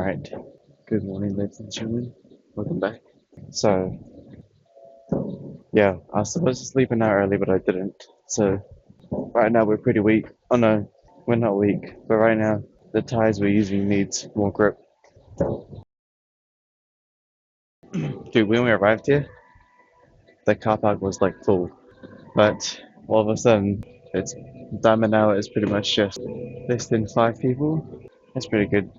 Alright, good morning, ladies and gentlemen. Welcome back. So, yeah, I was supposed to sleep an hour early, but I didn't. So, right now we're pretty weak. Oh no, we're not weak, but right now the tires we're using needs more grip. Dude, when we arrived here, the car park was like full, but all of a sudden, it's Diamond now is pretty much just less than 5 people. That's pretty good.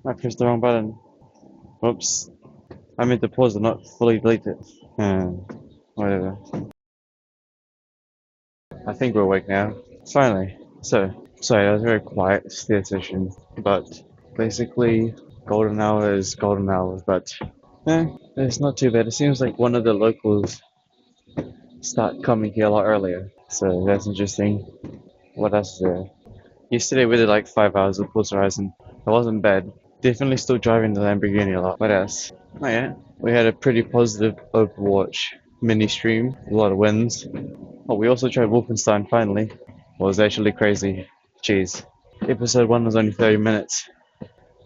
I pressed the wrong button. Whoops. I meant to pause and not fully delete it. Whatever. I think we're awake now. Finally. Sorry, that was a very quiet steer session, but basically, golden hour is golden hour, but it's not too bad. It seems like one of the locals start coming here a lot earlier, so that's interesting. What else is there? Yesterday we did like 5 hours of Forza Horizon. It wasn't bad. Definitely still driving the Lamborghini a lot. What else? Oh yeah, we had a pretty positive Overwatch mini stream. A lot of wins. Oh, we also tried Wolfenstein finally. It was actually crazy. Jeez. Episode 1 was only 30 minutes.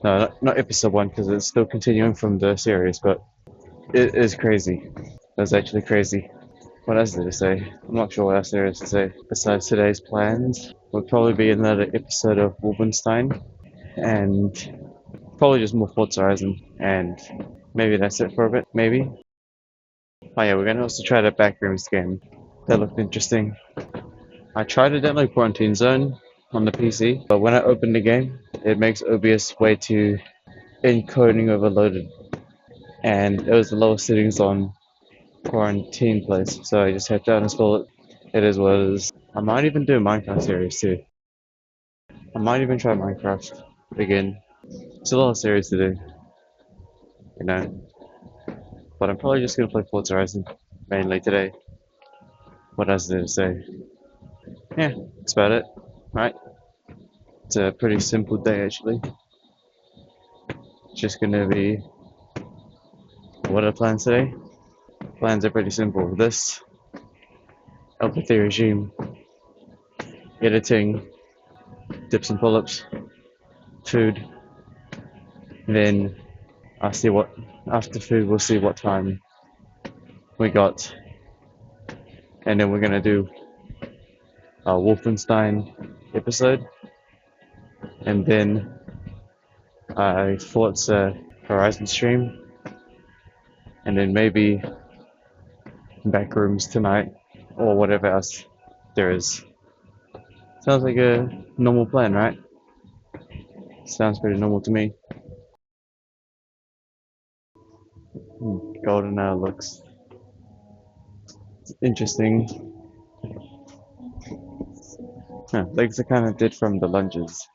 No, not episode 1 because it's still continuing from the series, but it is crazy. That's actually crazy. What else did it say? I'm not sure what else there is to say. Besides today's plans, will probably be another episode of Wolfenstein and probably just more Forza Horizon, and maybe that's it for a bit, maybe. Oh yeah, we're gonna also try the Backrooms game. That looked interesting. I tried to download Quarantine Zone on the PC, but when I open the game, it makes OBS way too encoding overloaded, and it was the lowest settings on Quarantine Place, so I just had to uninstall it. It is what it is. I might even do a Minecraft series too. I might even try Minecraft again. It's a lot of series to do, you know. But I'm probably just gonna play Forza Horizon mainly today. What else did it say? Yeah, that's about it. Right? It's a pretty simple day actually. Just gonna be what are the plans today? Plans are pretty simple. This, LP3 regime, editing, dips and pull-ups, food. Then I see what after food we'll see what time we got, and then we're gonna do a Wolfenstein episode, and then a Forza Horizon stream, and then maybe Backrooms tonight or whatever else there is. Sounds like a normal plan, right? Sounds pretty normal to me. Golden hour looks interesting. Huh, legs are kind of dead from the lunges.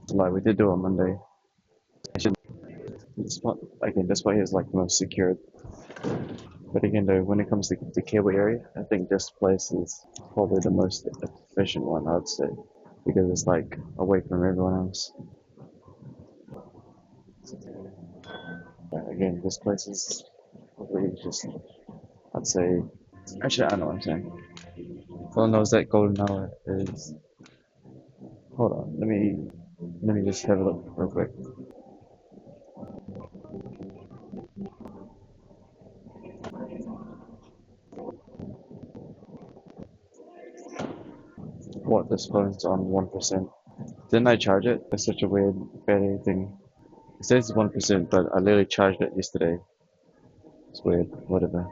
Like we did do on Monday. I should, this spot again. This way is like the most secured. But again, though, when it comes to the cable area, I think this place is probably the most efficient one. I'd say because it's like away from everyone else. Again, this place is probably just. I'd say. Actually, I know what I'm saying. All knows that golden hour is. Hold on, let me just have a look real quick. What, this phone's on 1%? Didn't I charge it? That's such a weird battery thing. It says 1%, but I literally charged it yesterday. It's weird. Whatever.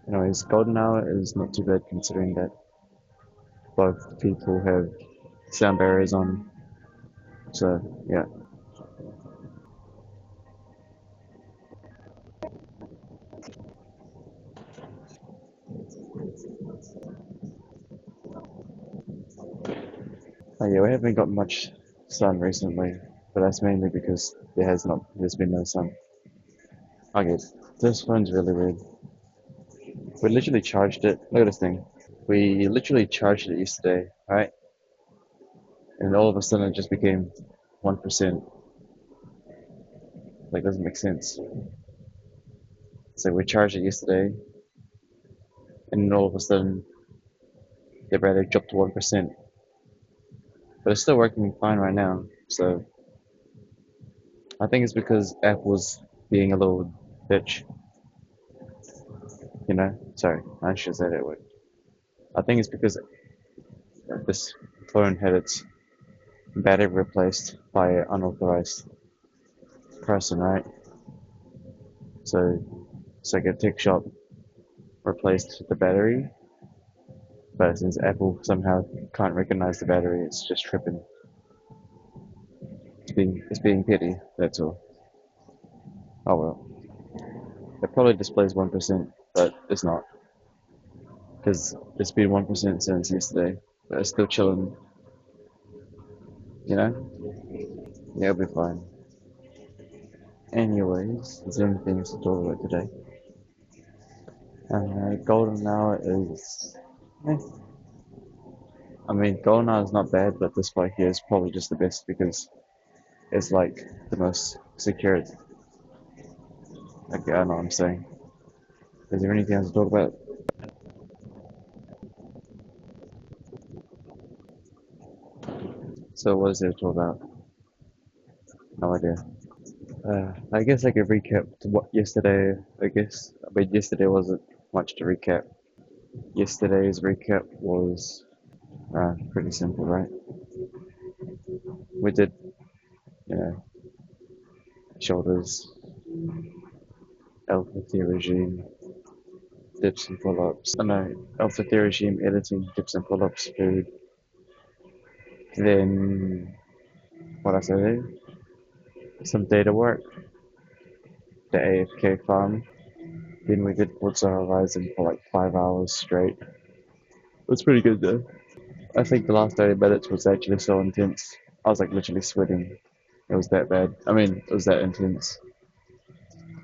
Anyways, golden hour is not too bad considering that both people have sound barriers on. So yeah. Oh yeah, we haven't got much sun recently, but that's mainly because there's been no sun. Okay, this phone's really weird. We literally charged it. Look at this thing. We literally charged it yesterday, right? And all of a sudden it just became 1%. Like, doesn't make sense. So we charged it yesterday, and then all of a sudden the battery dropped to 1%. But it's still working fine right now. So I think it's because Apple's being a little bitch, you know? Sorry, I should say that word. I think it's because this phone had its battery replaced by an unauthorized person, right? So it's like a tech shop replaced the battery, but since Apple somehow can't recognize the battery, it's just tripping. It's being petty, that's all. Oh well. It probably displays 1%, but it's not. Because it's been 1% since yesterday. But it's still chilling, you know? Yeah, it'll be fine. Anyways, is there anything else to talk about today? Golden Hour is. Eh. I mean, Golden Hour is not bad, but this bike here is probably just the best because it's like the most secured. Okay, I know what I'm saying. Is there anything else to talk about? So, what is there to talk about? No idea. I guess I could recap to what yesterday. I guess, but yesterday wasn't much to recap. Yesterday's recap was pretty simple, right? We did, you know, shoulders, alpha theory regime, dips and pull-ups. Oh no, alpha theory regime, editing, dips and pull-ups, food. Then what I said, some data work, the AFK farm. Then we did Forza Horizon for like 5 hours straight. It was pretty good though. I think the last 30 minutes was actually so intense. I was like literally sweating. It was that bad. I mean, it was that intense.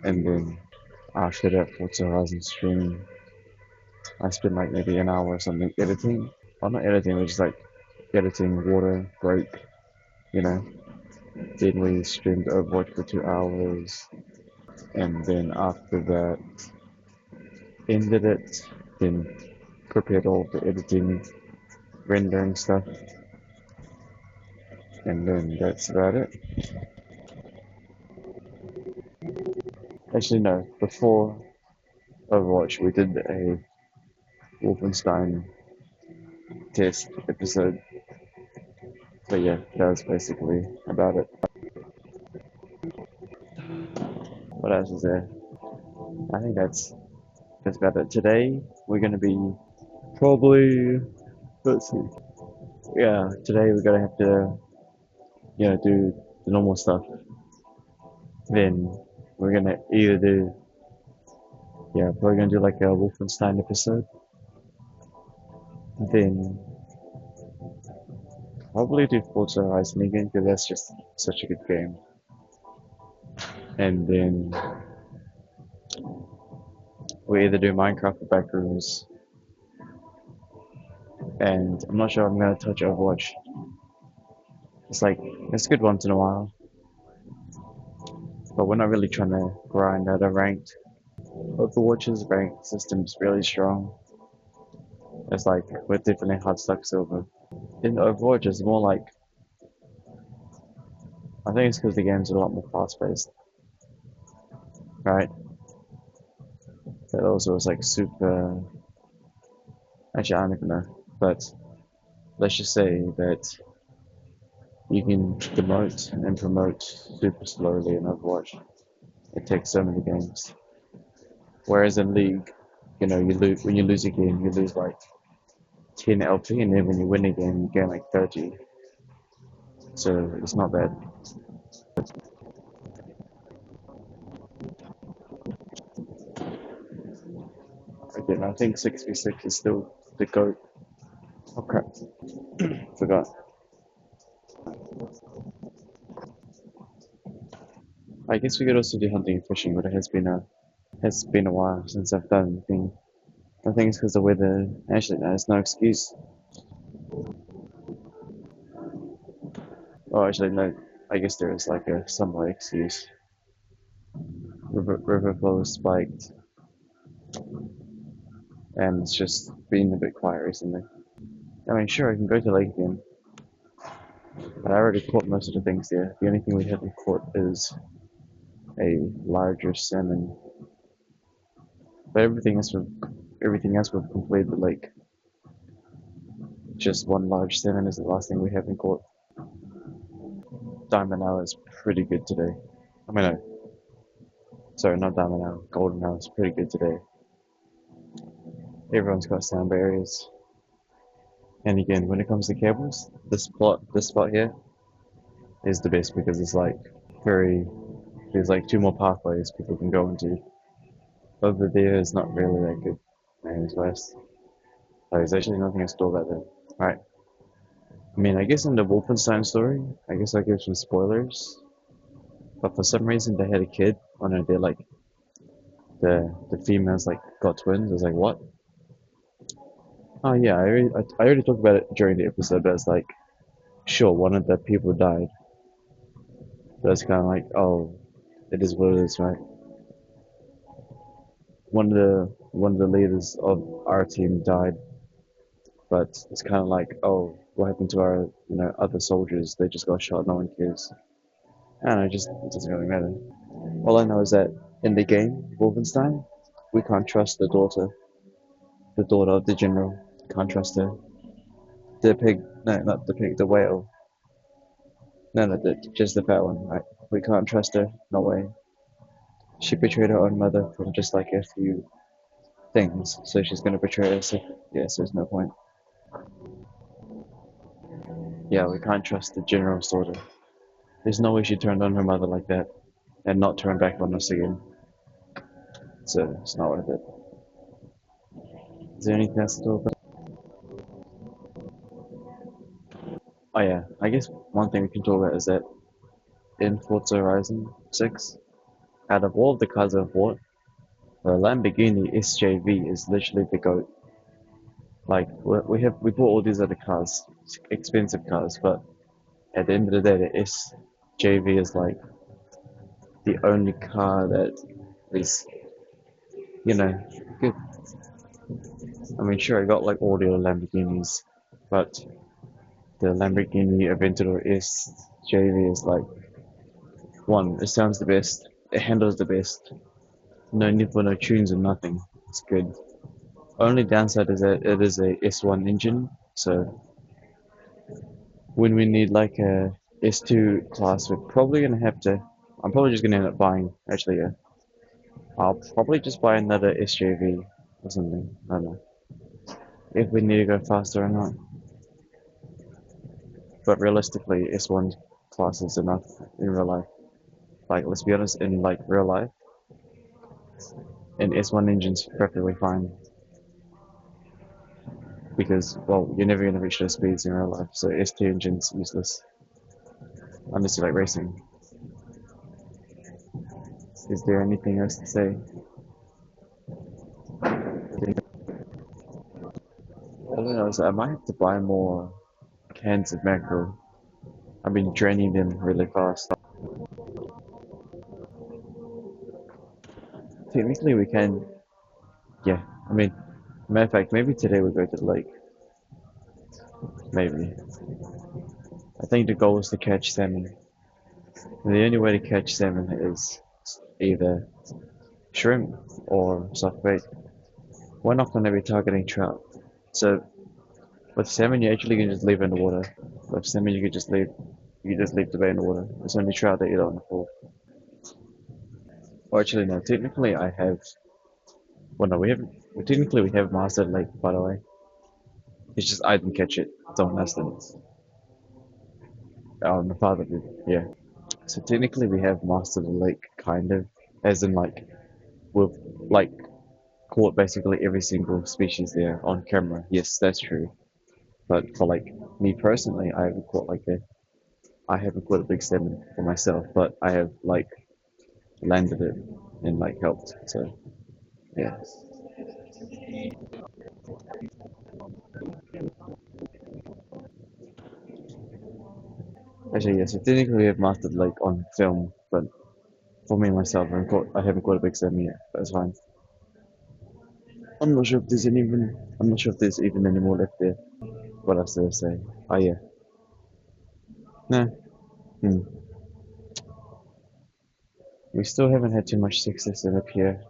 And then after that Forza Horizon stream, I spent like maybe an hour or something editing. Well, not editing, but just like editing water break, you know. Then we streamed Overwatch for 2 hours, and then after that, ended it. Then prepared all the editing, rendering stuff, and then that's about it. Actually, no. Before Overwatch, we did a Wolfenstein test episode. But yeah, that was basically about it. What else is there? I think that's about it. Today we're gonna be probably, let's see. Yeah, today we're gonna have to do the normal stuff. Then we're gonna either do probably gonna do like a Wolfenstein episode. Then probably do Forza Horizon again because that's just such a good game. And then we either do Minecraft or Backrooms. And I'm not sure I'm gonna touch Overwatch. It's like it's good once in a while, but we're not really trying to grind out a ranked. Overwatch's ranked system is really strong. It's like we're definitely hard stuck silver. In Overwatch, it's more like I think it's because the game's a lot more fast paced, right? But also it's like super. Actually, I don't even know. But let's just say that you can demote and promote super slowly in Overwatch. It takes so many games. Whereas in League, you lose when you lose a game, you lose like 10 LP, and then when you win a game, you gain like 30. So it's not bad. Again, I think 6v6 is still the GOAT. Oh crap, forgot. I guess we could also do hunting and fishing, but it has been a while since I've done anything. I think it's because the weather. Actually, no, it's no excuse. Oh, actually, no. I guess there is like a somewhat excuse. River flow is spiked, and it's just been a bit quiet recently. I mean, sure, I can go to lake again, but I already caught most of the things there. The only thing we haven't caught is a larger salmon, but everything else we've completed the lake. Just one large salmon is the last thing we haven't caught. Diamond hour is pretty good today. I mean, no, sorry, not diamond hour. Golden hour is pretty good today. Everyone's got sandbar areas. And again, when it comes to cables, this spot here is the best because it's like very, there's like two more pathways people can go into. Over there is not really that good. And it's west. There's actually nothing to store back there. Alright. I mean, I guess in the Wolfenstein story, I guess I give some spoilers. But for some reason, they had a kid. Oh no, they're like the females like got twins. I was like, what? Oh yeah, I already talked about it during the episode. But it's like, sure, one of the people died. But it's kind of like, oh, it is what it is, right? One of the leaders of our team died, but it's kind of like, oh, what happened to our other soldiers? They just got shot. No one cares. I don't know. It doesn't really matter. All I know is that in the game, Wolfenstein, we can't trust the daughter of the general. Can't trust her. The pig, no, not the pig, the whale. No, no, just the fat one, right? We can't trust her. No way. She betrayed her own mother from just like a few things, so she's gonna betray us. Yeah, so there's no point. Yeah, we can't trust the general's daughter. There's no way she turned on her mother like that and not turn back on us again. So it's not worth it. Is there anything else to talk about? Oh yeah, I guess one thing we can talk about is that in Forza Horizon 6, out of all of the cars I've bought, the Lamborghini SJV is literally the GOAT. Like we bought all these other cars, expensive cars, but at the end of the day, the SJV is like the only car that is, you know, good. I mean, sure, I got like all the other Lamborghinis, but the Lamborghini Aventador SJV is like one. It sounds the best. It handles the best. No need for no tunes and nothing. It's good. Only downside is that it is a S1 engine, so when we need like a S2 class, we're probably gonna have to. I'm probably just gonna end up buying. Actually, yeah, I'll probably just buy another SJV or something. I don't know if we need to go faster or not. But realistically, S1 class is enough in real life. Like, let's be honest, in like real life, an S1 engine's perfectly fine because, well, you're never gonna reach those speeds in real life. So S2 engine's useless unless you like racing. Is there anything else to say? All I know is that I might have to buy more cans of mackerel. I've been draining them really fast. Technically, we can, yeah. I mean, matter of fact, maybe today we'll go to the lake. Maybe. I think the goal is to catch salmon. And the only way to catch salmon is either shrimp or soft bait. We're not going to be targeting trout. So with salmon, you actually can just leave it in the water. With salmon, you can just leave the bait in the water. It's only trout that you don't want to pull. Or actually, no. Technically, I have. Well, no, we haven't. Well, technically, we have mastered lake, by the way. It's just I didn't catch it. Someone else did. My father did. Yeah. So technically, we have mastered the lake, kind of, as in like we've like caught basically every single species there on camera. Yes, that's true. But for like me personally, I haven't caught a big salmon for myself, but I have like landed it and like helped. So yeah. Actually, yes, so technically we have mastered like on film, but for me myself, I haven't caught a big seven yet, but it's fine. I'm not sure if there's even any more left there. What else did I say? Oh yeah, no, hmm. We still haven't had too much success in up here.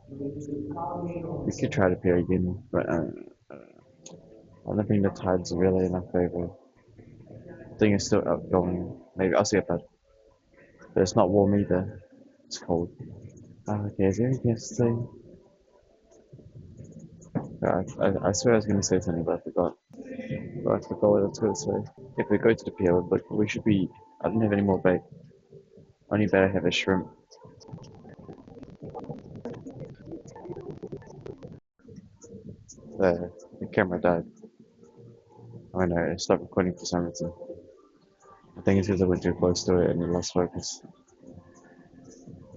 We could try to pair again, but I don't think the tide's really in our favor. The thing is still outgoing. Maybe I'll see about it. But it's not warm either. It's cold. Okay, is there anything else to say? I swear I was going to say something, but I forgot. But I forgot what I was going to say. If we go to the pier, look, we should be. I don't have any more bait. Only bait I have is shrimp. The camera died. I know, it stopped recording for some reason. I think it's because I went too close to it and it lost focus.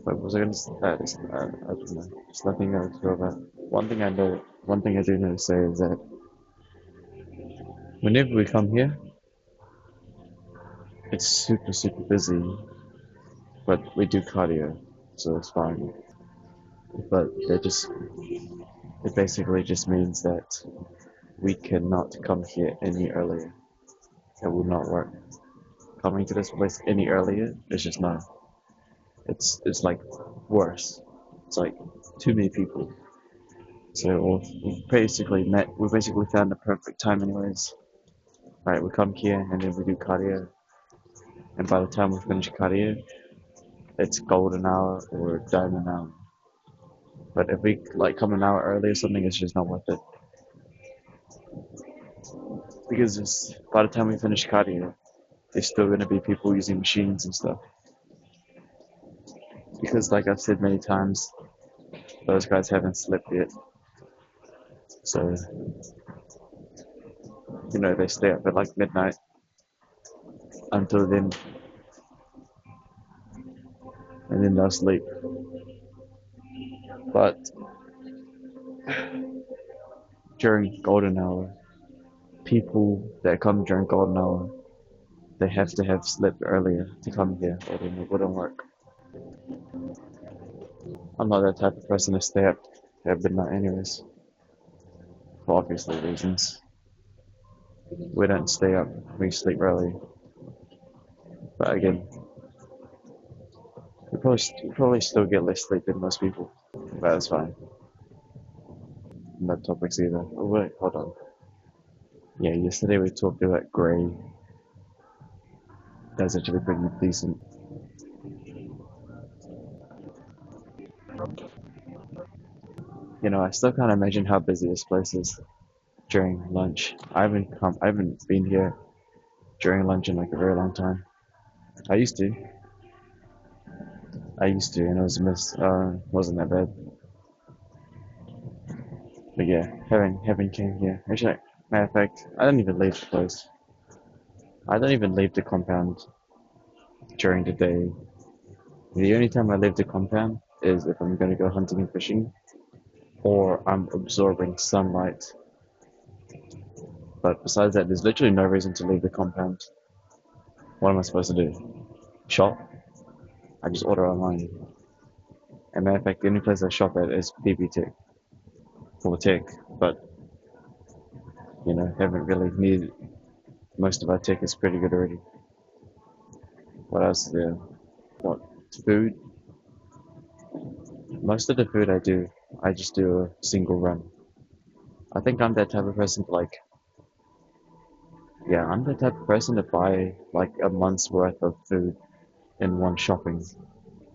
But was I going to say? I don't know. There's nothing else to go about. One thing I do know to say is that whenever we come here, it's super busy, but we do cardio, so it's fine. But it basically just means that we cannot come here any earlier. It will not work. Coming to this place any earlier is just not. It's like worse. It's like too many people. So we basically found the perfect time anyways. Right, we come here and then we do cardio, and by the time we finish cardio, it's golden hour or diamond hour. But if we like come an hour early or something, it's just not worth it. Because by the time we finish cardio, there's still going to be people using machines and stuff. Because, like I've said many times, those guys haven't slept yet. So, they stay up at like midnight until then, and then they'll sleep. But during golden hour, people that come during golden hour, they have to have slept earlier to come here, or then it wouldn't work. I'm not that type of person to stay up at midnight anyways, for obviously reasons. We don't stay up, we sleep early. But again, we probably still get less sleep than most people. But that's fine. No topics either. Oh wait, hold on. Yeah, yesterday we talked about grey. That's actually pretty decent. I still can't imagine how busy this place is during lunch. I haven't been here during lunch in like a very long time. I used to. And it was wasn't that bad. But yeah, having came here. Actually, matter of fact, I don't even leave the place. I don't even leave the compound during the day. The only time I leave the compound is if I'm gonna go hunting and fishing, or I'm absorbing sunlight. But besides that, there's literally no reason to leave the compound. What am I supposed to do? Shop? I just order online. And matter of fact, the only place I shop at is BB Tech for tech, but haven't really needed. Most of our tech is pretty good already. What else is there? What food? Most of the food I just do a single run. I think I'm that type of person to like, yeah, I'm the type of person to buy like a month's worth of food in one shopping.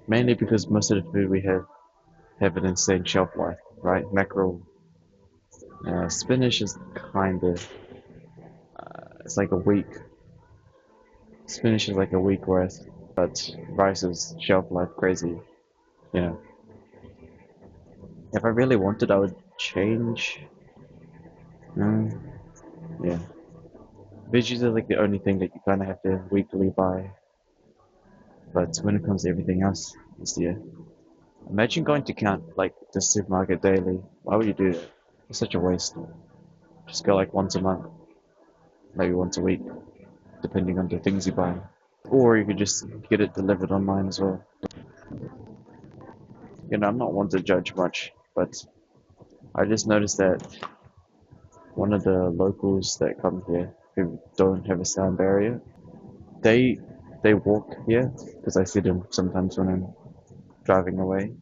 Mainly because most of the food we have an insane shelf life, right? Mackerel, spinach is kind of, it's like a week. Spinach is like a week worth, but rice is shelf life crazy. You know, if I really wanted, I would change. No, yeah. Veggies are like the only thing that you kind of have to weekly buy. But when it comes to everything else, it's yeah. Imagine going to count like the supermarket daily. Why would you do that? It's such a waste. Just go like once a month, maybe once a week. depending on the things you buy. Or you could just get it delivered online as well. I'm not one to judge much, but I just noticed that one of the locals that come here who don't have a sound barrier, they they walk here because I see them sometimes when I'm driving away.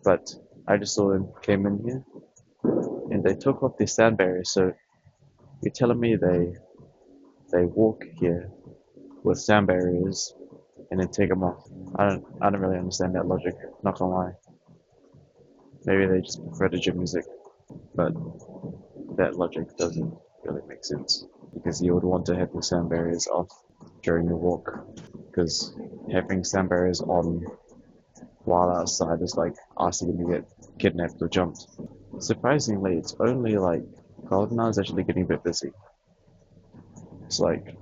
But I just saw them came in here and they took off their sound barrier. So you're telling me they walk here with sound barriers and then take them off? I don't really understand that logic. Not gonna lie. Maybe they just prefer the gym music, but that logic doesn't really make sense because you would want to have the sound barriers off during your walk because having sound barriers on while outside is like asking you to get kidnapped or jumped. Surprisingly, it's only like Golden Hour is actually getting a bit busy. It's like,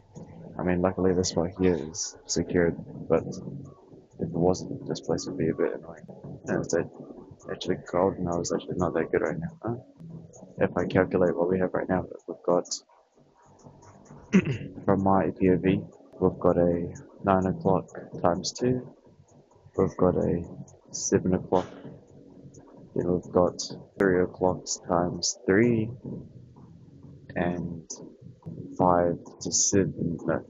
I mean, luckily this spot here is secured, but if it wasn't, this place would be a bit annoying. And instead, actually, Golden Hour is actually not that good right now. Huh? If I calculate what we have right now, we've got, from my POV, we've got a 9 o'clock times 2, we've got a 7 o'clock, then we've got 3 o'clocks times 3, and 5 to 7, no,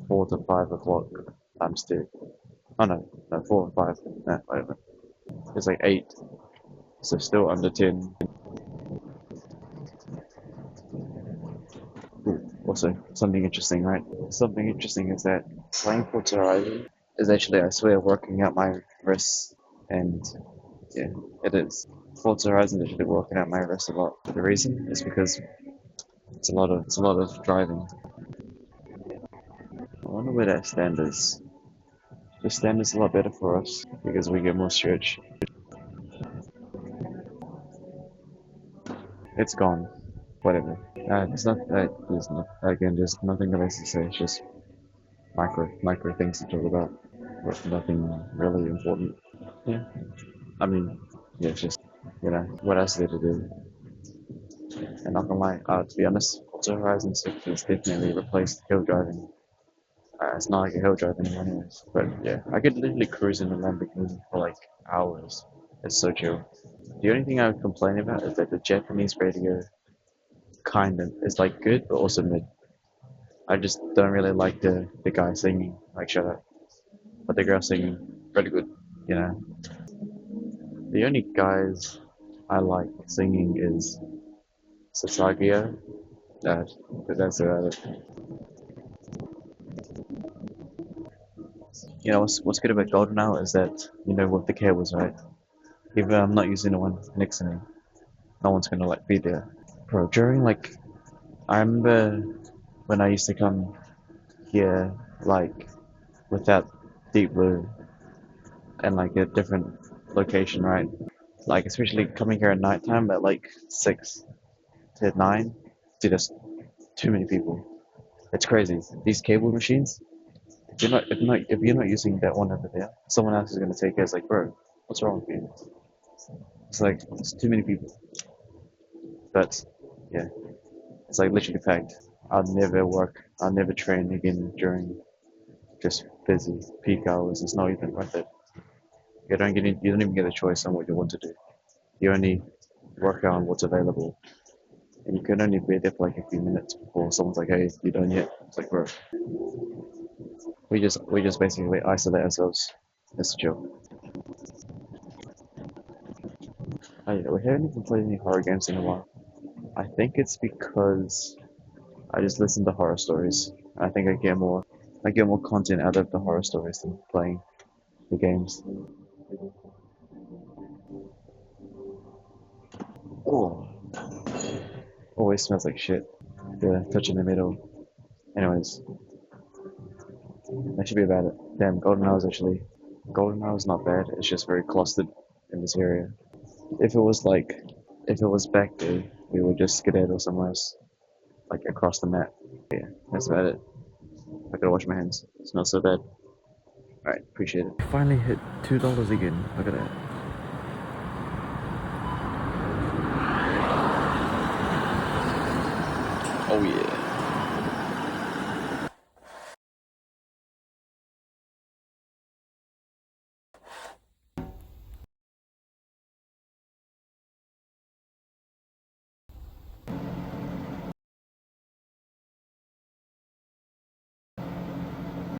4 to 5 o'clock times 2. Oh no, 4 and 5, no, whatever. It's like 8, so still under 10. Ooh, also, something interesting, right? Something interesting is that playing Forza Horizon is actually, I swear, working out my wrists, and yeah, it is. Forza Horizon is actually working out my wrists a lot. The reason is because it's a lot of driving. I wonder where that stand is. The stand is a lot better for us because we get more stretch. It's gone. Whatever. There's nothing else to say. It's just micro things to talk about, but nothing really important. Yeah. I mean, yeah, it's just, what else is there to do? And not gonna lie, to be honest, Forza Horizon 6 has definitely replaced hill driving. It's not like a hill drive anymore anyways. But yeah, I could literally cruise in a Lamborghini for like hours. It's so chill. The only thing I would complain about is that the Japanese radio kind of is like good, but also mid. I just don't really like the guy singing. Like, shut up. But the girl singing, really good. You know, the only guys I like singing is Sasagia. But that's about it. What's good about Golden now is that with the cables, right? If I'm not using the one next to me, no one's gonna like be there. Bro, during like I remember when I used to come here like without Deep Blue and like a different location, right? Like especially coming here at nighttime at like 6 to 9. Dude, that's too many people. It's crazy. These cable machines, if you're not using that one over there, someone else is gonna take it. It's like, bro, what's wrong with you? It's like it's too many people. But yeah, it's like literally packed. I'll never train again during just busy peak hours. It's not even worth it. You don't even get a choice on what you want to do. You only work out on what's available. And you can only be there for like a few minutes before someone's like, hey, you done yet? It's like, bro, we just basically isolate ourselves. It's a joke. We haven't even played any horror games in a while. I think it's because I just listen to horror stories. I think I get more content out of the horror stories than playing the games. Oh, always smells like shit. The touch in the middle. Anyways, that should be about it. Damn, Golden Hour is not bad. It's just very clustered in this area. If it was like, if it was back there, we would just skedaddle somewhere else, like across the map. Yeah, that's about it. I gotta wash my hands. It smells so bad. Alright, appreciate it. Finally hit $2 again. Look at that. Oh yeah.